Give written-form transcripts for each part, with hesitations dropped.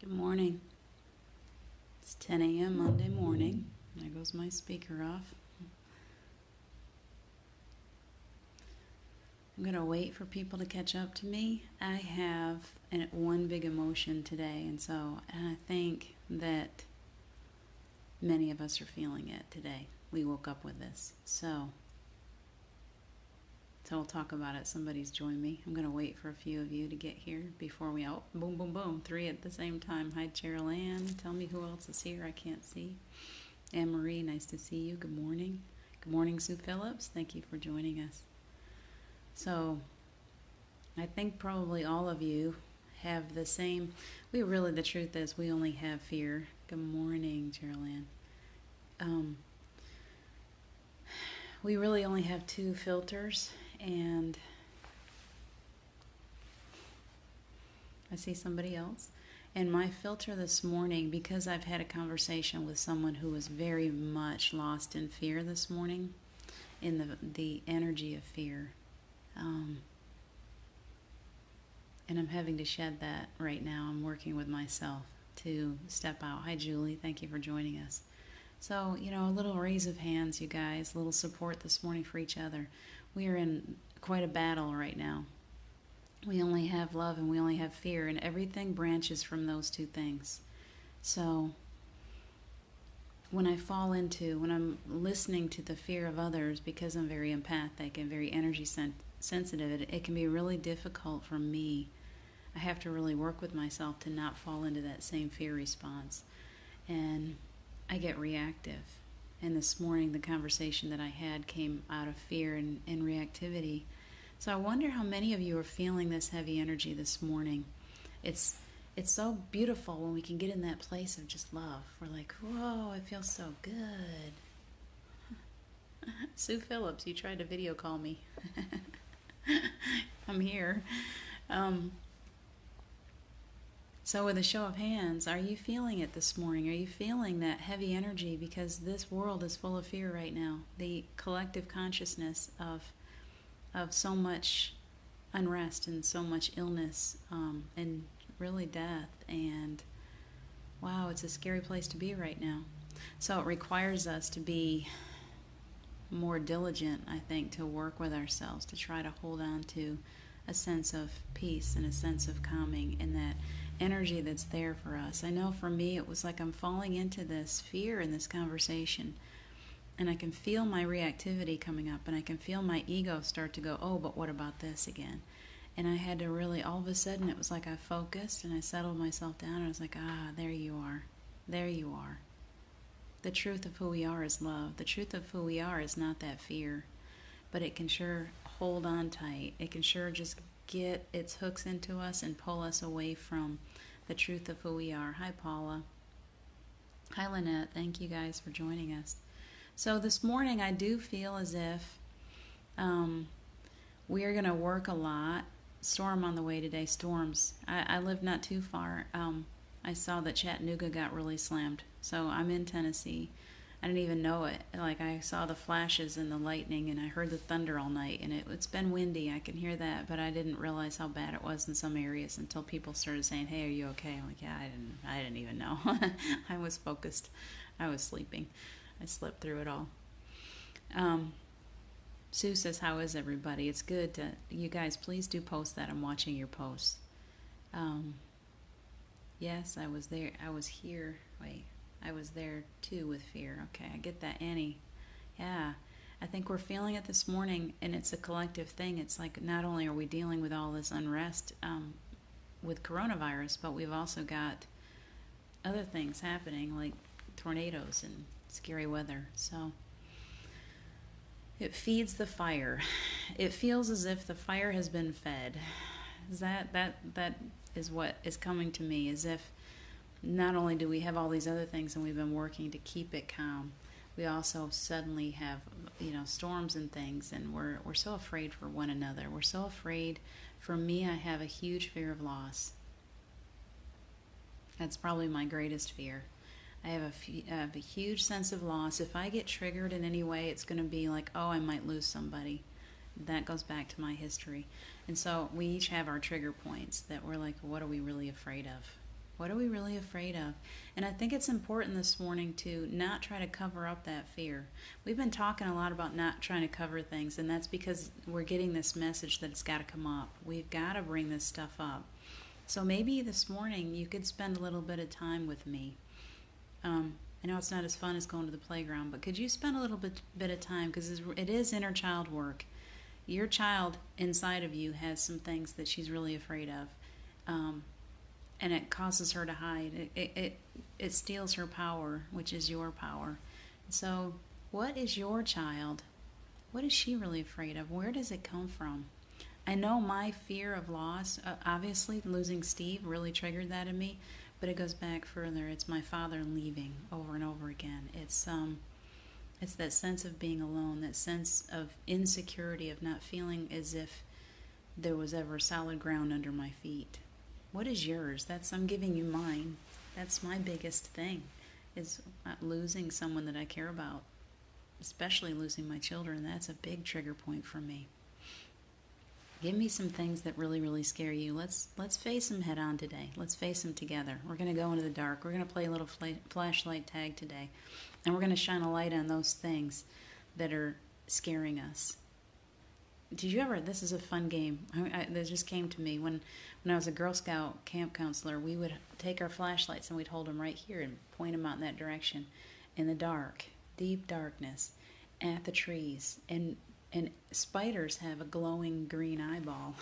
Good morning. It's 10 a.m. Monday morning. There goes my speaker off. I'm going to wait for people to catch up to me. I have one big emotion today, and I think that many of us are feeling it today. We woke up with this. So we'll talk about it. Somebody's joined me. I'm going to wait for a few of you to get here before we out. Boom, boom, boom. 3 at the same time. Hi, Cheryl Ann. Tell me who else is here. I can't see. Anne Marie, nice to see you. Good morning. Good morning, Sue Phillips. Thank you for joining us. So, I think probably all of you have the same. The truth is, we only have fear. Good morning, Cheryl Ann. We really only have two filters, and I see somebody else. And my filter this morning, because I've had a conversation with someone who was very much lost in fear this morning, in the energy of fear. And I'm having to shed that right now. I'm working with myself to step out. Hi, Julie. Thank you for joining us. So, a little raise of hands, you guys, a little support this morning for each other. We are in quite a battle right now. We only have love and we only have fear, and everything branches from those two things. So, when I'm listening to the fear of others, because I'm very empathic and very energy sensitive, it can be really difficult for me. I have to really work with myself to not fall into that same fear response. And I get reactive. And this morning, the conversation that I had came out of fear and reactivity. So I wonder how many of you are feeling this heavy energy this morning. It's so beautiful when we can get in that place of just love. We're like, whoa, it feels so good. Sue Phillips, you tried to video call me. I'm here. So with a show of hands, are you feeling it this morning? Are you feeling that heavy energy? Because this world is full of fear right now. The collective consciousness of so much unrest and so much illness, and really death. And wow, it's a scary place to be right now. So it requires us to be more diligent, I think, to work with ourselves, to try to hold on to a sense of peace and a sense of calming and that energy that's there for us. I know for me, it was like I'm falling into this fear in this conversation, and I can feel my reactivity coming up, and I can feel my ego start to go, oh, but what about this again? And I had to really, all of a sudden, it was like I focused and I settled myself down, and I was like, there you are. There you are. The truth of who we are is love. The truth of who we are is not that fear, but it can sure hold on tight. It can sure just get its hooks into us and pull us away from the truth of who we are. Hi, Paula. Hi, Lynette. Thank you guys for joining us. So this morning I do feel as if we are going to work a lot. Storm on the way today. Storms. I live not too far. I saw that Chattanooga got really slammed. So I'm in Tennessee. I didn't even know it. Like, I saw the flashes and the lightning, and I heard the thunder all night, and it's been windy. I can hear that, but I didn't realize how bad it was in some areas until people started saying, "Hey, are you okay?" I'm like, "Yeah, I didn't even know." I was focused. I was sleeping. I slept through it all. Sue says, "How is everybody?" It's good to, you guys, please do post that. I'm watching your posts. Um, yes, I was there. I was here. Wait. I was there too with fear. Okay, I get that, Annie. Yeah, I think we're feeling it this morning, and it's a collective thing. It's like not only are we dealing with all this unrest with coronavirus, but we've also got other things happening like tornadoes and scary weather. So it feeds the fire. It feels as if the fire has been fed. That is what is coming to me, as if not only do we have all these other things and we've been working to keep it calm, we also suddenly have, storms and things, and we're so afraid for one another. We're so afraid. For me, I have a huge fear of loss. That's probably my greatest fear. I have a huge sense of loss. If I get triggered in any way, it's going to be like, oh, I might lose somebody. That goes back to my history. And so we each have our trigger points that we're like, what are we really afraid of? What are we really afraid of? And I think it's important this morning to not try to cover up that fear. We've been talking a lot about not trying to cover things, and that's because we're getting this message that it's got to come up. We've got to bring this stuff up. So maybe this morning you could spend a little bit of time with me. I know it's not as fun as going to the playground, but could you spend a little bit of time? Because it is inner child work. Your child inside of you has some things that she's really afraid of. And it causes her to hide. It steals her power, which is your power. So, what is your child? What is she really afraid of? Where does it come from? I know my fear of loss, obviously losing Steve really triggered that in me, but it goes back further. It's my father leaving over and over again. It's that sense of being alone, that sense of insecurity, of not feeling as if there was ever solid ground under my feet. What is yours? I'm giving you mine. That's my biggest thing, is losing someone that I care about, especially losing my children. That's a big trigger point for me. Give me some things that really, really scare you. Let's face them head on today. Let's face them together. We're going to go into the dark. We're going to play a little flashlight tag today, and we're going to shine a light on those things that are scaring us. Did you ever? This is a fun game. That just came to me when I was a Girl Scout camp counselor. We would take our flashlights and we'd hold them right here and point them out in that direction, in the dark, deep darkness, at the trees. And spiders have a glowing green eyeball,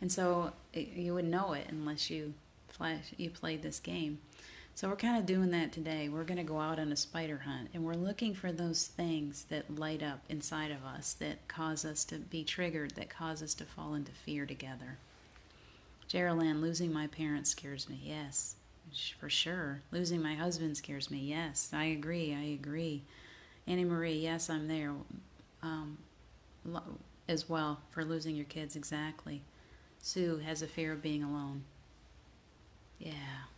and so you would know it unless you played this game. So we're kind of doing that today. We're going to go out on a spider hunt, and we're looking for those things that light up inside of us, that cause us to be triggered, that cause us to fall into fear together. Geraldine, losing my parents scares me. Yes, for sure. Losing my husband scares me. Yes, I agree. Annie Marie, yes, I'm there. As well, for losing your kids, exactly. Sue has a fear of being alone. Yeah,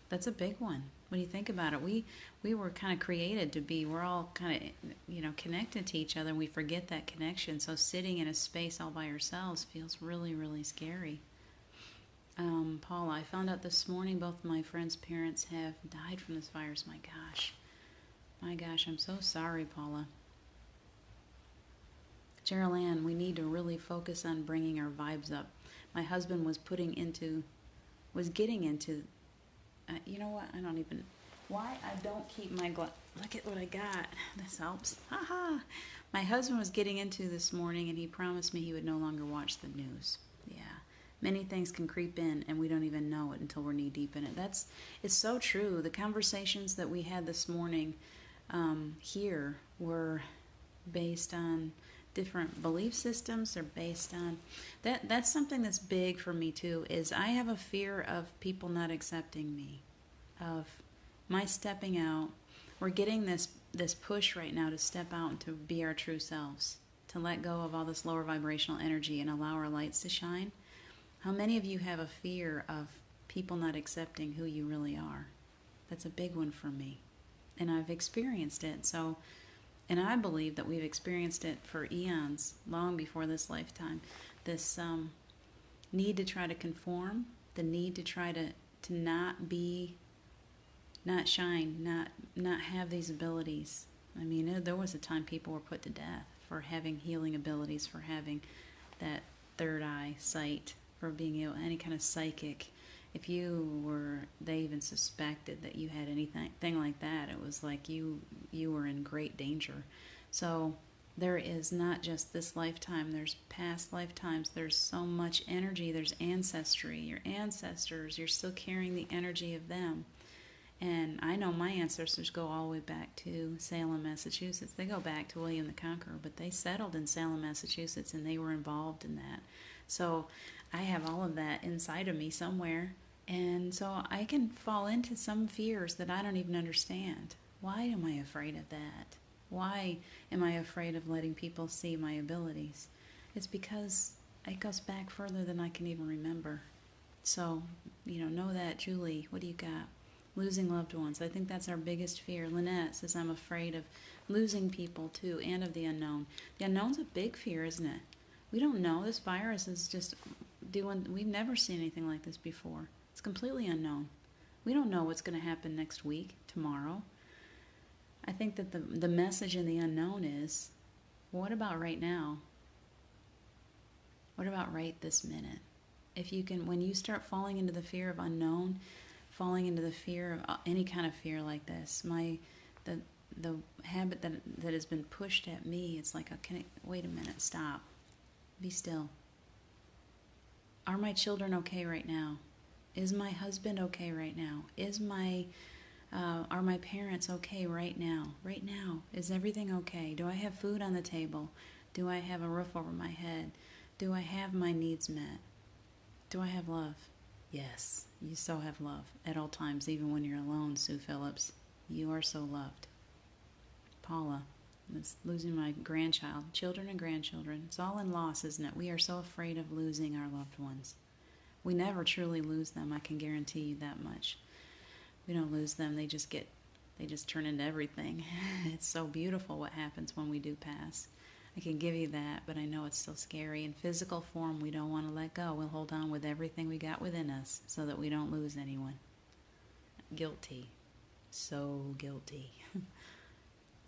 that's a big one. When you think about it, we were kind of created to be. We're all kind of connected to each other, and we forget that connection. So sitting in a space all by ourselves feels really, really scary. Paula, I found out this morning both my friends' parents have died from this virus. My gosh, I'm so sorry, Paula. Cheryl Ann, we need to really focus on bringing our vibes up. My husband was getting into, you know what, why I don't keep my look at what I got. This helps. Haha. My husband was getting into this morning, and he promised me he would no longer watch the news. Yeah. Many things can creep in, and we don't even know it until we're knee deep in it. It's so true. The conversations that we had this morning here were based on different belief systems. Are based on that's something that's big for me too, is I have a fear of people not accepting me, of my stepping out. We're getting this push right now to step out and to be our true selves, to let go of all this lower vibrational energy and allow our lights to shine. How many of you have a fear of people not accepting who you really are? That's a big one for me, and I've experienced it. And I believe that we've experienced it for eons, long before this lifetime. This need to try to conform, the need to try to not be, not shine, not have these abilities. I mean, there was a time people were put to death for having healing abilities, for having that third eye sight, for being any kind of psychic. If they even suspected that you had anything like that, it was like you were in great danger. So there is not just this lifetime, there's past lifetimes, there's so much energy, there's ancestry, your ancestors, you're still carrying the energy of them. And I know my ancestors go all the way back to Salem, Massachusetts. They go back to William the Conqueror, but they settled in Salem, Massachusetts, and they were involved in that. So I have all of that inside of me somewhere. And so I can fall into some fears that I don't even understand. Why am I afraid of that? Why am I afraid of letting people see my abilities? It's because it goes back further than I can even remember. So, know that. Julie, what do you got? Losing loved ones. I think that's our biggest fear. Lynette says, I'm afraid of losing people too, and of the unknown. The unknown's a big fear, isn't it? We don't know. This virus is just we've never seen anything like this before. It's completely unknown. We don't know what's going to happen next week, tomorrow. I think that the message in the unknown is, what about right now? What about right this minute? If you can, when you start falling into the fear of unknown, falling into the fear of any kind of fear like this, the habit that has been pushed at me, it's like, wait a minute, stop, be still. Are my children okay right now? Is my husband okay right now? Are my parents okay right now? Right now, is everything okay? Do I have food on the table? Do I have a roof over my head? Do I have my needs met? Do I have love? Yes, you so have love at all times, even when you're alone, Sue Phillips. You are so loved. Paula, it's losing my grandchild, children and grandchildren. It's all in loss, isn't it? We are so afraid of losing our loved ones. We never truly lose them, I can guarantee you that much. We don't lose them, they just turn into everything. It's so beautiful what happens when we do pass. I can give you that, but I know it's still scary. In physical form, we don't want to let go. We'll hold on with everything we got within us so that we don't lose anyone. Guilty. So guilty.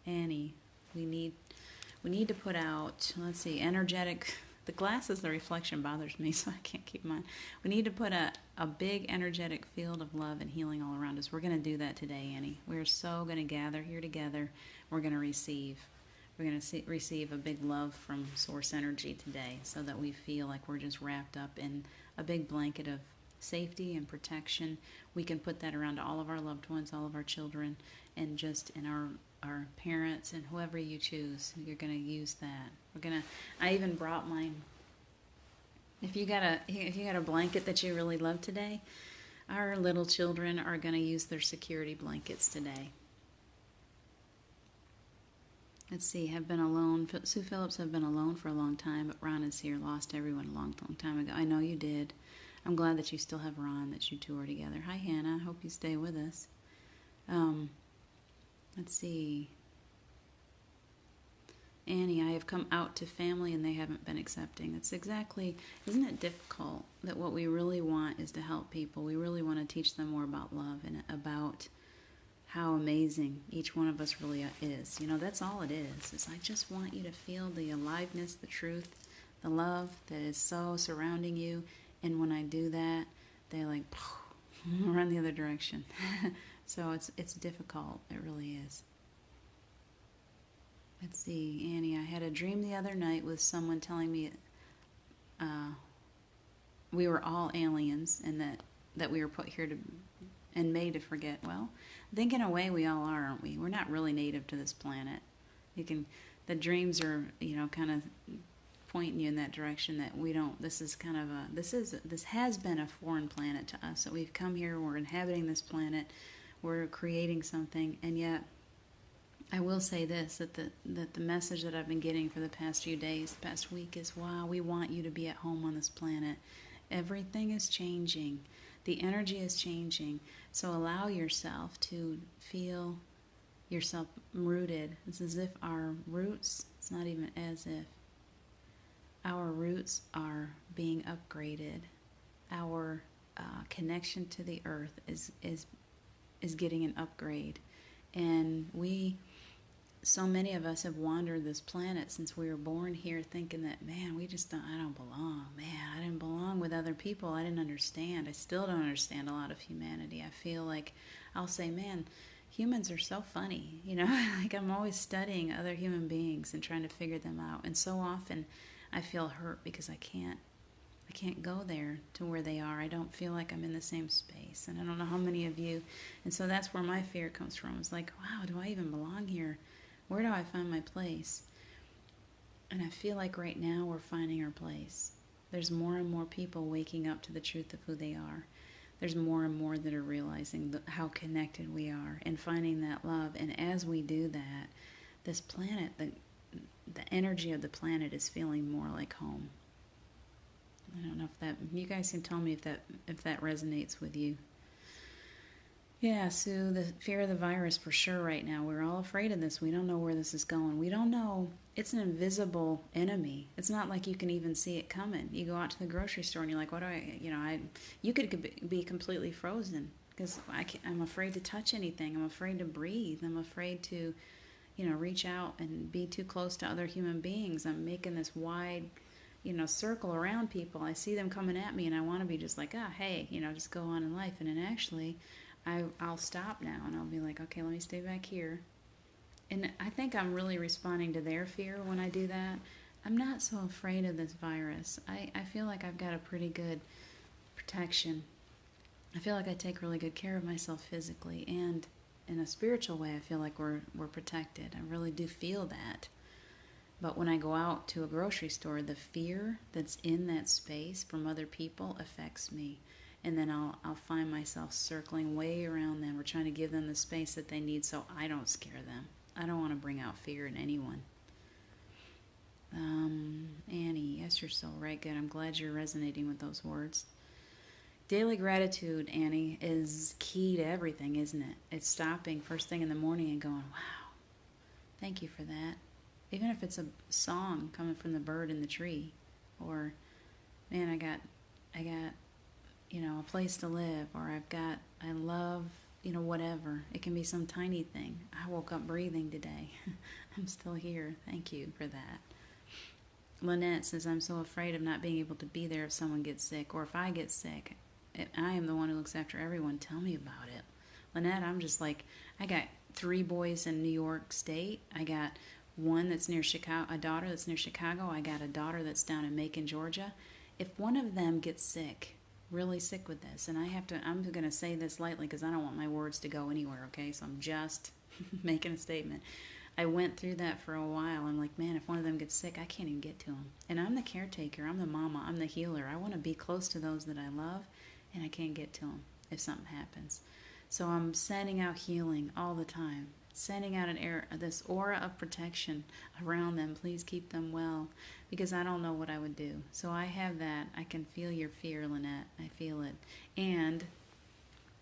Annie, we need to put out, let's see, energetic. The glasses, the reflection bothers me, so I can't keep mine. We need to put a big energetic field of love and healing all around us. We're going to do that today, Annie. We're so going to gather here together. We're going to receive. We're going to receive a big love from source energy today so that we feel like we're just wrapped up in a big blanket of safety and protection. We can put that around all of our loved ones, all of our children, and just in our parents and whoever you choose. You're going to use that. I even brought mine. If you got a blanket that you really love today, our little children are going to use their security blankets today. Let's see, have been alone. Sue Phillips have been alone for a long time, but Ron is here, lost everyone a long, long time ago. I know you did. I'm glad that you still have Ron, that you two are together. Hi, Hannah. Hope you stay with us. Let's see. Annie, I have come out to family and they haven't been accepting. It's exactly, isn't it difficult that what we really want is to help people? We really want to teach them more about love and about how amazing each one of us really is. You know, that's all it is. It's I just want you to feel the aliveness, the truth, the love that is so surrounding you. And when I do that, they like run the other direction. So it's difficult. It really is. Let's see, Annie, I had a dream the other night with someone telling me we were all aliens and that we were put here to and made to forget. Well, I think in a way we all are, aren't we? We're not really native to this planet. The dreams are, kind of pointing you in that direction that we don't, this has been a foreign planet to us. So we've come here, we're inhabiting this planet, we're creating something, and yet I will say this, that the message that I've been getting for the past few days, the past week is, wow, we want you to be at home on this planet. Everything is changing. The energy is changing. So allow yourself to feel yourself rooted. It's as if our roots, it's not even as if, our roots are being upgraded. Our connection to the earth is getting an upgrade. And so many of us have wandered this planet since we were born here thinking that, man, I don't belong. Man, I didn't belong with other people. I didn't understand. I still don't understand a lot of humanity. I feel like I'll say, man, humans are so funny. Like I'm always studying other human beings and trying to figure them out. And so often I feel hurt because I can't go there to where they are. I don't feel like I'm in the same space. And I don't know how many of you. And so that's where my fear comes from. It's like, wow, do I even belong here? Where do I find my place? And I feel like right now we're finding our place. There's more and more people waking up to the truth of who they are. There's more and more that are realizing how connected we are and finding that love. And as we do that, this planet, the energy of the planet is feeling more like home. I don't know if you guys can tell me if that resonates with you. Yeah, Sue, the fear of the virus for sure right now. We're all afraid of this. We don't know where this is going. We don't know. It's an invisible enemy. It's not like you can even see it coming. You go out to the grocery store and you're like, what do you could be completely frozen. because I'm afraid to touch anything. I'm afraid to breathe. I'm afraid to, reach out and be too close to other human beings. I'm making this wide, circle around people. I see them coming at me, and I want to be just like, hey, just go on in life. And then actually, I'll stop now, and I'll be like, okay, let me stay back here. And I think I'm really responding to their fear when I do that. I'm not so afraid of this virus. I feel like I've got a pretty good protection. I feel like I take really good care of myself physically, and in a spiritual way, I feel like we're protected. I really do feel that. But when I go out to a grocery store, the fear that's in that space from other people affects me. And then I'll find myself circling way around them or trying to give them the space that they need so I don't scare them. I don't want to bring out fear in anyone. Annie, yes, you're so right. Good. I'm glad you're resonating with those words. Daily gratitude, Annie, is key to everything, isn't it? It's stopping first thing in the morning and going, wow, thank you for that. Even if it's a song coming from the bird in the tree, or, man, I got, a place to live, or I love, whatever. It can be some tiny thing. I woke up breathing today. I'm still here. Thank you for that. Lynette says, I'm so afraid of not being able to be there if someone gets sick, or if I get sick. I am the one who looks after everyone. Tell me about it. Lynette, I'm just like, I got 3 boys in New York State. I got one that's near Chicago, a daughter that's near Chicago. I got a daughter that's down in Macon, Georgia. If one of them gets sick, really sick with this, and I'm going to say this lightly because I don't want my words to go anywhere, okay? So I'm just making a statement. I went through that for a while. I'm like, man, if one of them gets sick, I can't even get to them. And I'm the caretaker. I'm the mama. I'm the healer. I want to be close to those that I love, and I can't get to them if something happens. So I'm sending out healing all the time, sending out this aura of protection around them. Please keep them well, because I don't know what I would do. So I have that. I can feel your fear, Lynette. I feel it. And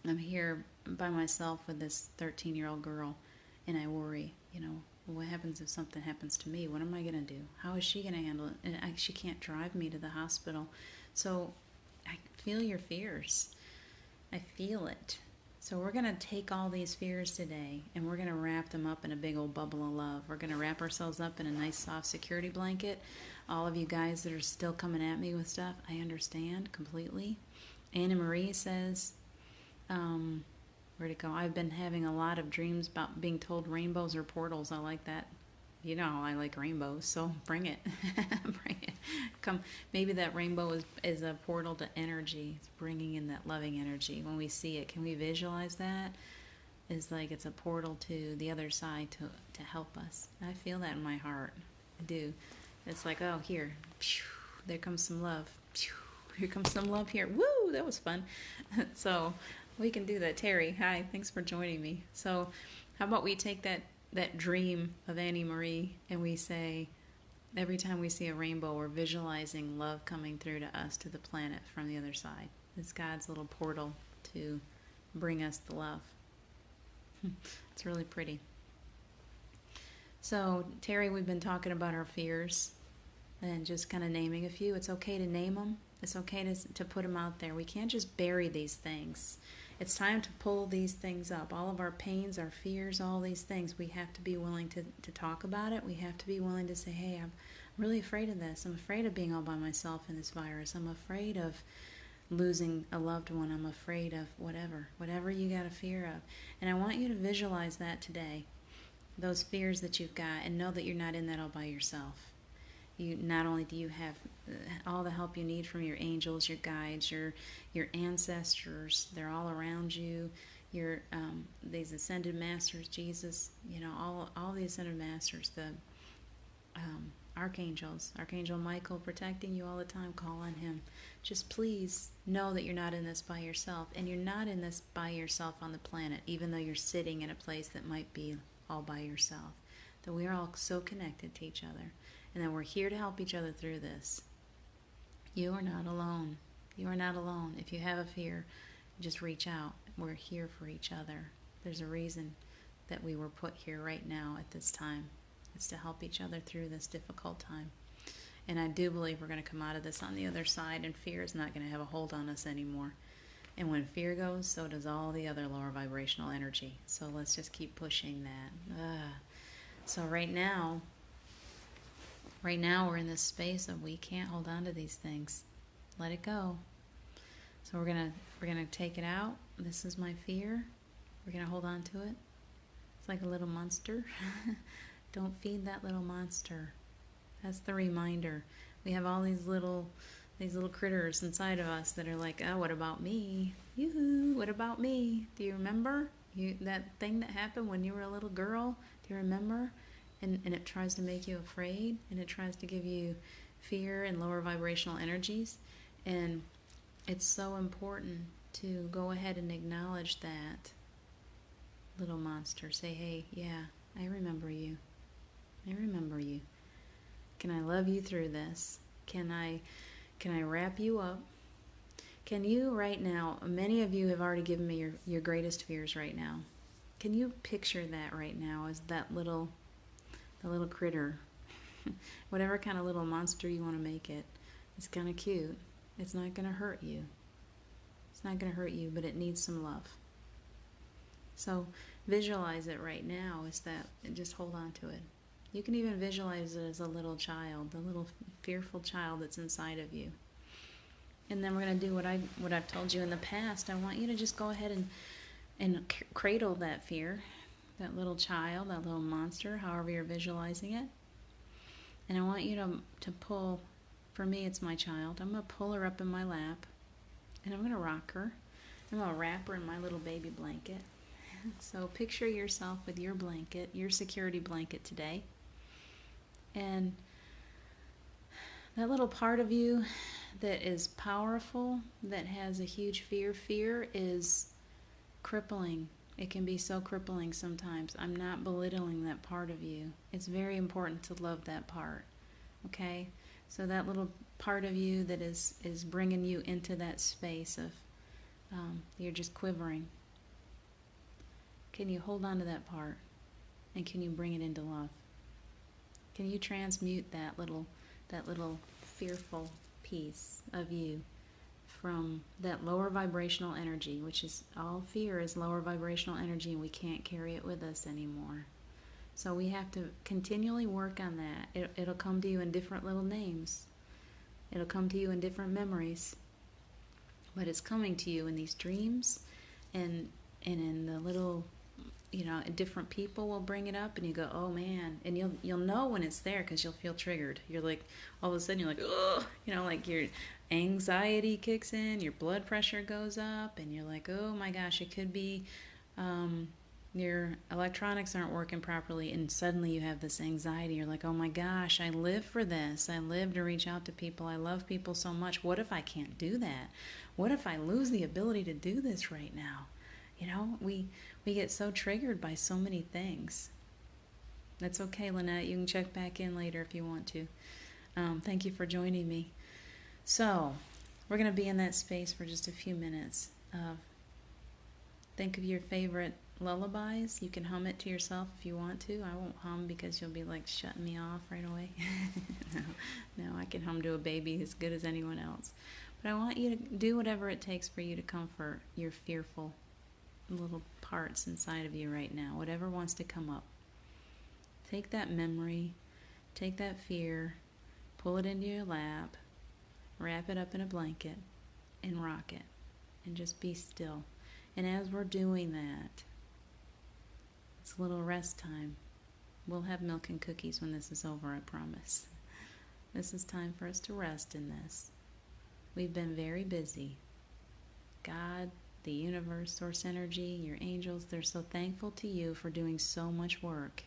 I'm here by myself with this 13-year-old girl, and I worry, what happens if something happens to me? What am I going to do? How is she going to handle it? And she can't drive me to the hospital. So I feel your fears. I feel it. So we're going to take all these fears today, and we're going to wrap them up in a big old bubble of love. We're going to wrap ourselves up in a nice soft security blanket. All of you guys that are still coming at me with stuff, I understand completely. Anna Marie says, where'd it go? I've been having a lot of dreams about being told rainbows are portals. I like that. You know, I like rainbows, so bring it. Bring it. Come. Maybe that rainbow is a portal to energy. It's bringing in that loving energy. When we see it, can we visualize that? It's like it's a portal to the other side to help us. I feel that in my heart. I do. It's like, oh, here. There comes some love. Here comes some love here. Woo! That was fun. So we can do that. Terry, hi. Thanks for joining me. So how about we take that dream of Annie Marie, and we say, every time we see a rainbow, we're visualizing love coming through to us, to the planet from the other side. It's God's little portal to bring us the love. It's really pretty. So, Terry, we've been talking about our fears and just kind of naming a few. It's okay to name them. It's okay to put them out there. We can't just bury these things. It's time to pull these things up. All of our pains, our fears, all these things, we have to be willing to talk about it. We have to be willing to say, hey, I'm really afraid of this. I'm afraid of being all by myself in this virus. I'm afraid of losing a loved one. I'm afraid of whatever you got a fear of. And I want you to visualize that today, those fears that you've got, and know that you're not in that all by yourself. Not only do you have all the help you need from your angels, your guides, your ancestors, they're all around you. These ascended masters, Jesus, all the ascended masters, the archangels, Archangel Michael protecting you all the time. Call on him. Just please know that you're not in this by yourself, and you're not in this by yourself on the planet, even though you're sitting in a place that might be all by yourself. That we are all so connected to each other, and that we're here to help each other through this. You are not alone. You are not alone. If you have a fear, just reach out. We're here for each other. There's a reason that we were put here right now at this time. It's to help each other through this difficult time. And I do believe we're going to come out of this on the other side, and fear is not going to have a hold on us anymore. And when fear goes, so does all the other lower vibrational energy. So let's just keep pushing that. So right now we're in this space of we can't hold on to these things. Let it go. So we're gonna take it out. This is my fear. We're gonna hold on to it. It's like a little monster. Don't feed that little monster. That's the reminder. We have all these little critters inside of us that are like, oh, what about me? Yoo-hoo, what about me? Do you remember that thing that happened when you were a little girl? Do you remember? And it tries to make you afraid, and it tries to give you fear and lower vibrational energies. And it's so important to go ahead and acknowledge that little monster. Say, hey, yeah, I remember you. I remember you. Can I love you through this? Can I wrap you up? Can you right now, many of you have already given me your greatest fears right now. Can you picture that right now as the little critter? Whatever kind of little monster you want to make it. It's kind of cute. It's not going to hurt you. It's not going to hurt you, but it needs some love. So visualize it right now as that, and just hold on to it. You can even visualize it as a little child, the little fearful child that's inside of you. And then we're going to do what I've told you in the past. I want you to just go ahead and cradle that fear, that little child, that little monster, however you're visualizing it. And I want you to pull, for me it's my child, I'm going to pull her up in my lap, and I'm going to rock her. I'm going to wrap her in my little baby blanket. So picture yourself with your blanket, your security blanket today. And that little part of you that is powerful, that has a huge fear is crippling. It can be so crippling sometimes. I'm not belittling that part of you. It's very important to love that part. Okay? So that little part of you that is bringing you into that space of you're just quivering. Can you hold on to that part? And can you bring it into love? Can you transmute that little fearful piece of you from that lower vibrational energy, which is all fear is lower vibrational energy, and we can't carry it with us anymore. So we have to continually work on that. It'll come to you in different little names. It'll come to you in different memories. But it's coming to you in these dreams, and in the little, different people will bring it up, and you go, oh man, and you'll know when it's there because you'll feel triggered. You're like, all of a sudden you're like, ugh, like your anxiety kicks in, your blood pressure goes up, and you're like, oh my gosh, it could be your electronics aren't working properly, and suddenly you have this anxiety. You're like, oh my gosh, I live for this. I live to reach out to people. I love people so much. What if I can't do that? What if I lose the ability to do this right now? We get so triggered by so many things. That's okay, Lynette. You can check back in later if you want to. Thank you for joining me. So, we're going to be in that space for just a few minutes. Think of your favorite lullabies. You can hum it to yourself if you want to. I won't hum because you'll be like shutting me off right away. No, I can hum to a baby as good as anyone else. But I want you to do whatever it takes for you to comfort your fearful little parts inside of you right now, whatever wants to come up. Take that memory, take that fear, pull it into your lap, wrap it up in a blanket, and rock it, and just be still. And as we're doing that, it's a little rest time. We'll have milk and cookies when this is over, I promise. This is time for us to rest in this. We've been very busy. God, the universe, source energy, your angels, they're so thankful to you for doing so much work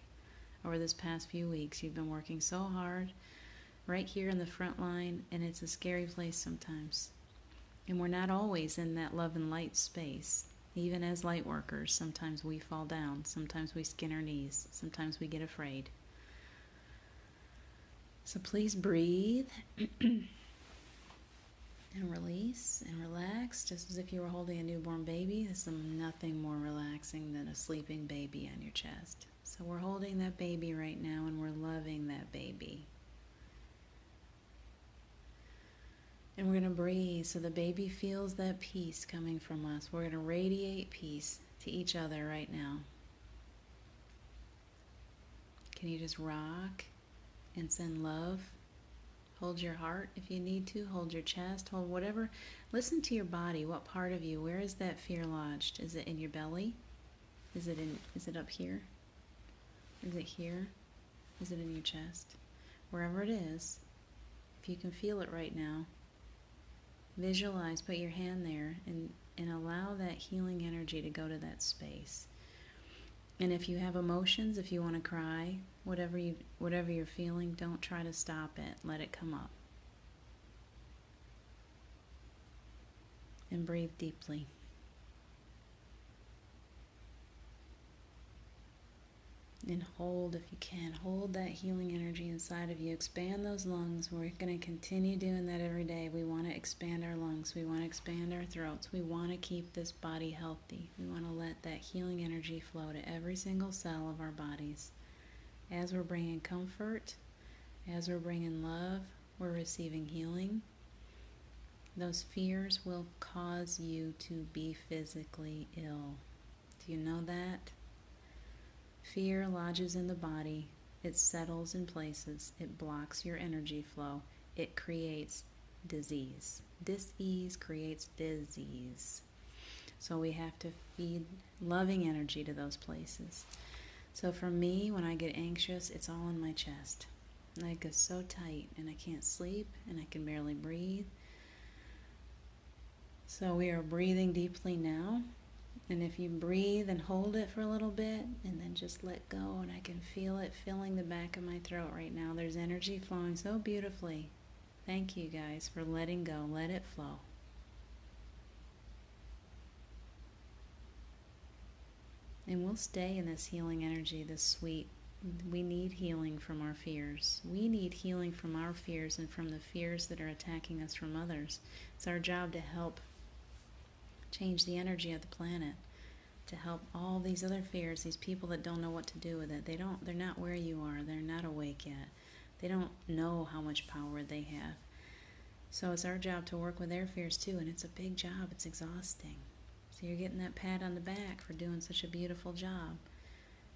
over this past few weeks. You've been working so hard right here in the front line, and it's a scary place sometimes. And we're not always in that love and light space. Even as light workers, sometimes we fall down, sometimes we skin our knees, sometimes we get afraid. So please breathe. And release and relax, just as if you were holding a newborn baby. There's nothing more relaxing than a sleeping baby on your chest. So we're holding that baby right now, and we're loving that baby. And we're going to breathe so the baby feels that peace coming from us. We're going to radiate peace to each other right now. Can you just rock and send love? Hold your heart if you need to. Hold your chest. Hold whatever. Listen to your body. What part of you? Where is that fear lodged? Is it in your belly? Is it up here? Is it here? Is it in your chest? Wherever it is, if you can feel it right now, visualize, put your hand there, and allow that healing energy to go to that space. And if you have emotions, if you want to cry, whatever you're feeling, don't try to stop it. Let it come up. And breathe deeply. And hold, if you can, hold that healing energy inside of you. Expand those lungs. We're going to continue doing that every day. We want to expand our lungs. We want to expand our throats. We want to keep this body healthy. We want to let that healing energy flow to every single cell of our bodies. As we're bringing comfort, as we're bringing love, we're receiving healing. Those fears will cause you to be physically ill. Do you know that? Fear lodges in the body. It settles in places. It blocks your energy flow. It creates disease. Dis-ease creates disease. So we have to feed loving energy to those places. So for me, when I get anxious, it's all in my chest. And I get so tight and I can't sleep and I can barely breathe. So we are breathing deeply now. And if you breathe and hold it for a little bit and then just let go, and I can feel it filling the back of my throat right now. There's energy flowing so beautifully. Thank you guys for letting go. Let it flow. And we'll stay in this healing energy, this sweet. We need healing from our fears. We need healing from our fears and from the fears that are attacking us from others. It's our job to help change the energy of the planet, to help all these other fears, these people that don't know what to do with it. They're not where you are. They're not awake yet. They don't know how much power they have. So it's our job to work with their fears too, and it's a big job. It's exhausting. So you're getting that pat on the back for doing such a beautiful job.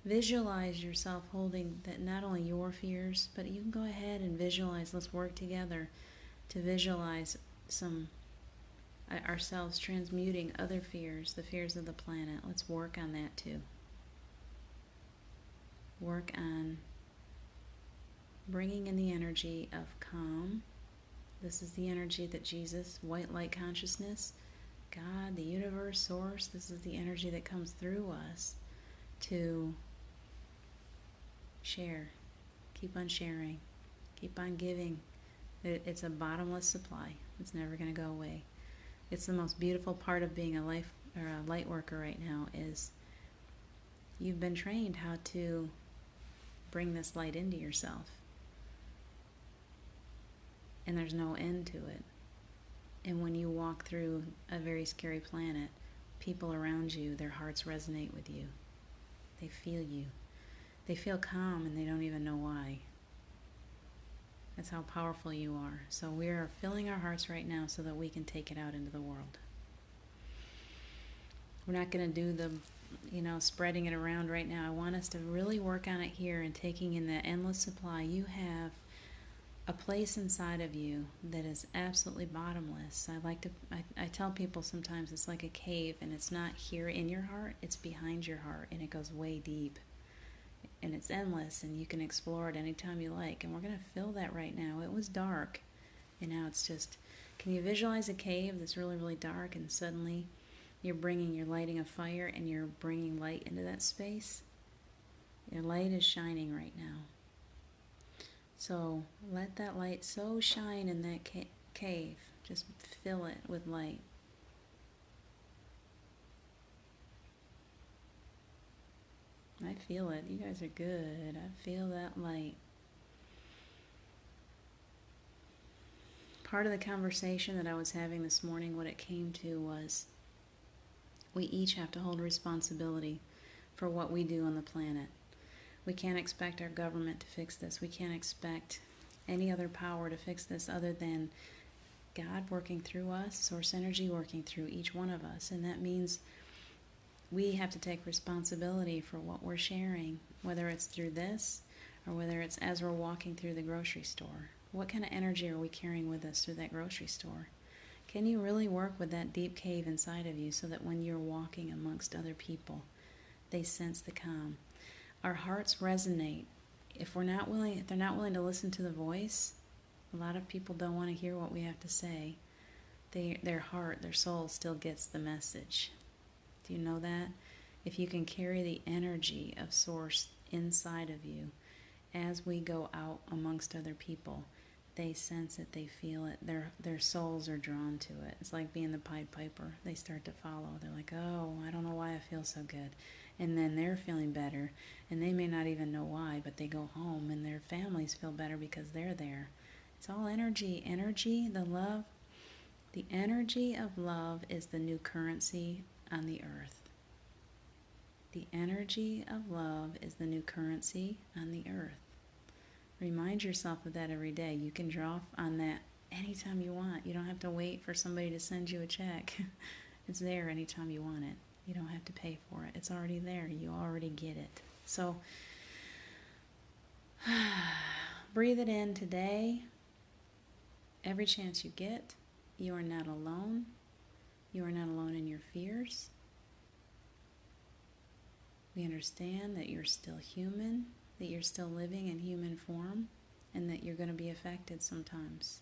Visualize yourself holding that, not only your fears, but you can go ahead and visualize. Let's work together to visualize ourselves transmuting other fears, the fears of the planet. Let's work on that too. Work on bringing in the energy of calm. This is the energy that Jesus, white light consciousness, God, the universe, source, this is the energy that comes through us to share. Keep on sharing. Keep on giving. It's a bottomless supply. It's never going to go away. It's the most beautiful part of being a light worker right now is you've been trained how to bring this light into yourself. And there's no end to it. And when you walk through a very scary planet, people around you, their hearts resonate with you. They feel you. They feel calm and they don't even know why. That's how powerful you are. So we are filling our hearts right now so that we can take it out into the world. We're not going to do the, spreading it around right now. I want us to really work on it here and taking in that endless supply. You have a place inside of you that is absolutely bottomless. I tell people sometimes it's like a cave, and it's not here in your heart, it's behind your heart, and it goes way deep. And it's endless, and you can explore it anytime you like. And we're going to fill that right now. It was dark, and now it's just, can you visualize a cave that's really, really dark, and suddenly you're lighting a fire, and you're bringing light into that space? Your light is shining right now. So let that light so shine in that cave. Just fill it with light. I feel it. You guys are good. I feel that light. Part of the conversation that I was having this morning, what it came to was we each have to hold responsibility for what we do on the planet. We can't expect our government to fix this. We can't expect any other power to fix this other than God working through us, source energy working through each one of us. And that means we have to take responsibility for what we're sharing, whether it's through this or whether it's as we're walking through the grocery store. What kind of energy are we carrying with us through that grocery store? Can you really work with that deep cave inside of you so that when you're walking amongst other people, they sense the calm? Our hearts resonate. If they're not willing to listen to the voice, a lot of people don't want to hear what we have to say. Their heart, their soul still gets the message. Do you know that? If you can carry the energy of Source inside of you as we go out amongst other people, they sense it, they feel it, their souls are drawn to it. It's like being the Pied Piper. They start to follow. They're like, oh, I don't know why I feel so good. And then they're feeling better, and they may not even know why, but they go home and their families feel better because they're there. It's all energy. Energy, the love, the energy of love is the new currency on the earth. The energy of love is the new currency on the earth. Remind yourself of that every day. You can draw on that anytime you want. You don't have to wait for somebody to send you a check. It's there anytime you want it. You don't have to pay for it. It's already there. You already get it. So breathe it in today. Every chance you get, you are not alone. You are not alone in your fears. We understand that you're still human, that you're still living in human form, and that you're going to be affected sometimes.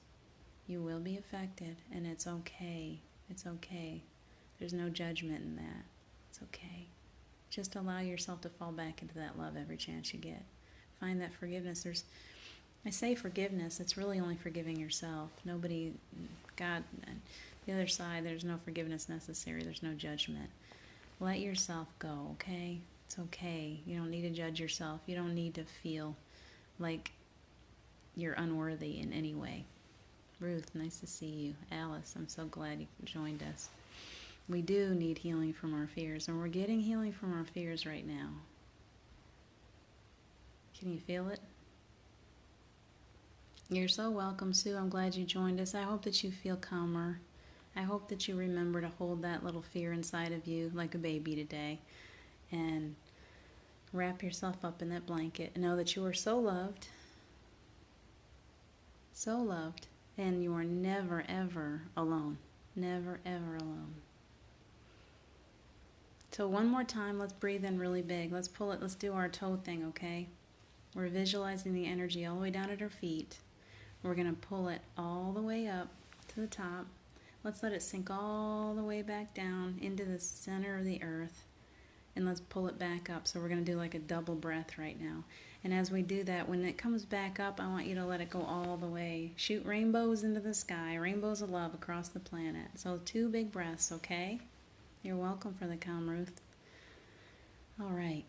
You will be affected, and it's okay. It's okay. There's no judgment in that. It's okay. Just allow yourself to fall back into that love every chance you get. Find that forgiveness. I say forgiveness, it's really only forgiving yourself. Nobody, God, the other side, there's no forgiveness necessary. There's no judgment. Let yourself go, okay? It's okay. You don't need to judge yourself. You don't need to feel like you're unworthy in any way. Ruth, nice to see you. Alice, I'm so glad you joined us. We do need healing from our fears, and we're getting healing from our fears right now. Can you feel it? You're so welcome, Sue. I'm glad you joined us. I hope that you feel calmer. I hope that you remember to hold that little fear inside of you like a baby today. And wrap yourself up in that blanket and know that you are so loved, and you are never, ever alone. Never, ever alone. So one more time, let's breathe in really big. Let's pull it. Let's do our toe thing, okay? We're visualizing the energy all the way down at our feet. We're going to pull it all the way up to the top. Let's let it sink all the way back down into the center of the earth. And let's pull it back up. So we're going to do like a double breath right now. And as we do that, when it comes back up, I want you to let it go all the way. Shoot rainbows into the sky, rainbows of love across the planet. So 2 big breaths, okay? You're welcome for the calm, Ruth. All right.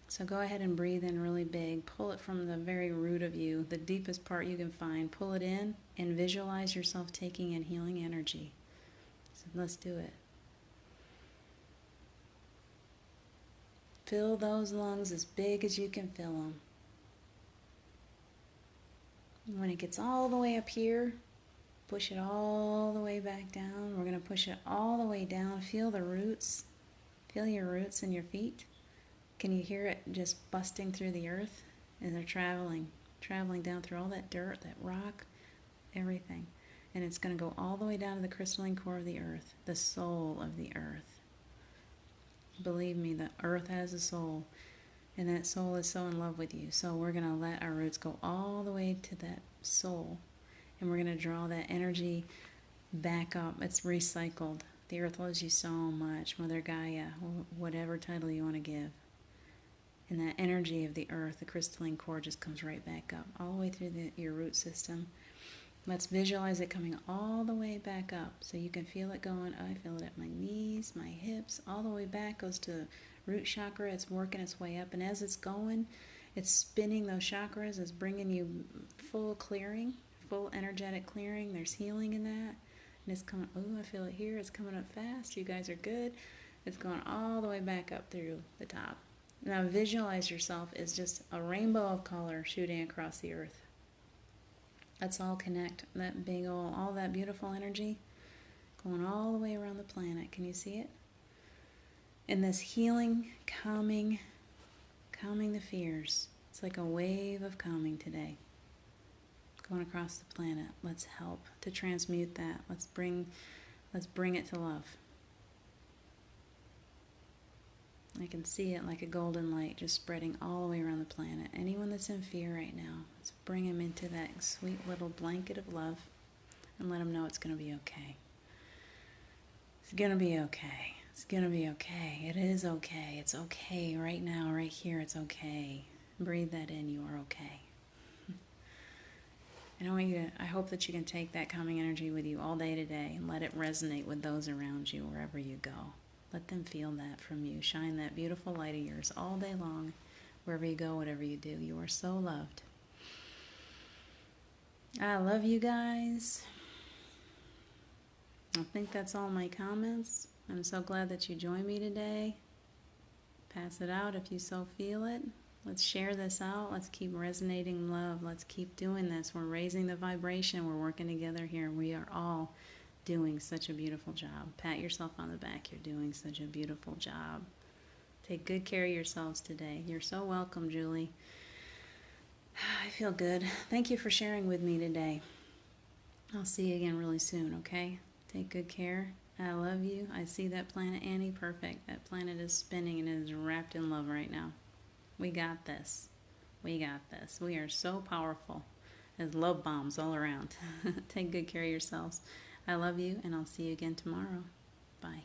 So go ahead and breathe in really big. Pull it from the very root of you, the deepest part you can find. Pull it in and visualize yourself taking in healing energy. So let's do it. Fill those lungs as big as you can fill them. When it gets all the way up here, push it all the way back down. We're going to push it all the way down. Feel the roots. Feel your roots in your feet. Can you hear it just busting through the earth? And they're traveling down through all that dirt, that rock, everything. And it's going to go all the way down to the crystalline core of the earth, the soul of the earth. Believe me, the earth has a soul, and that soul is so in love with you. So we're going to let our roots go all the way to that soul, and we're going to draw that energy back up. It's recycled. The earth loves you so much, Mother Gaia, whatever title you want to give. And that energy of the earth, the crystalline core, just comes right back up, all the way through your root system. Let's visualize it coming all the way back up so you can feel it going. I feel it at my knees, my hips, all the way back, goes to root chakra. It's working its way up, and as it's going, it's spinning those chakras. It's bringing you full clearing, full energetic clearing. There's healing in that, and it's coming. Oh, I feel it here. It's coming up fast. You guys are good. It's going all the way back up through the top. Now visualize yourself as just a rainbow of color shooting across the earth. Let's all connect. That big old, all that beautiful energy going all the way around the planet. Can you see it? And this healing, calming the fears. It's like a wave of calming today. Going across the planet. Let's help to transmute that. Let's bring it to love. I can see it like a golden light just spreading all the way around the planet. Anyone that's in fear right now, let's bring them into that sweet little blanket of love and let them know it's going to be okay. It's going to be okay. It's going to be okay. It is okay. It's okay right now, right here. It's okay. Breathe that in. You are okay. I hope that you can take that calming energy with you all day today and let it resonate with those around you wherever you go. Let them feel that from you. Shine that beautiful light of yours all day long, wherever you go, whatever you do. You are so loved. I love you guys. I think that's all my comments. I'm so glad that you joined me today. Pass it out if you so feel it. Let's share this out. Let's keep resonating love. Let's keep doing this. We're raising the vibration. We're working together here. We are all doing such a beautiful job. Pat yourself on the back. You're doing such a beautiful job. Take good care of yourselves today. You're so welcome, Julie. I feel good. Thank you for sharing with me today. I'll see you again really soon, okay? Take good care. I love you. I see that planet, Annie. Perfect. That planet is spinning and it is wrapped in love right now. We got this. We got this. We are so powerful. There's love bombs all around. Take good care of yourselves. I love you, and I'll see you again tomorrow. Bye.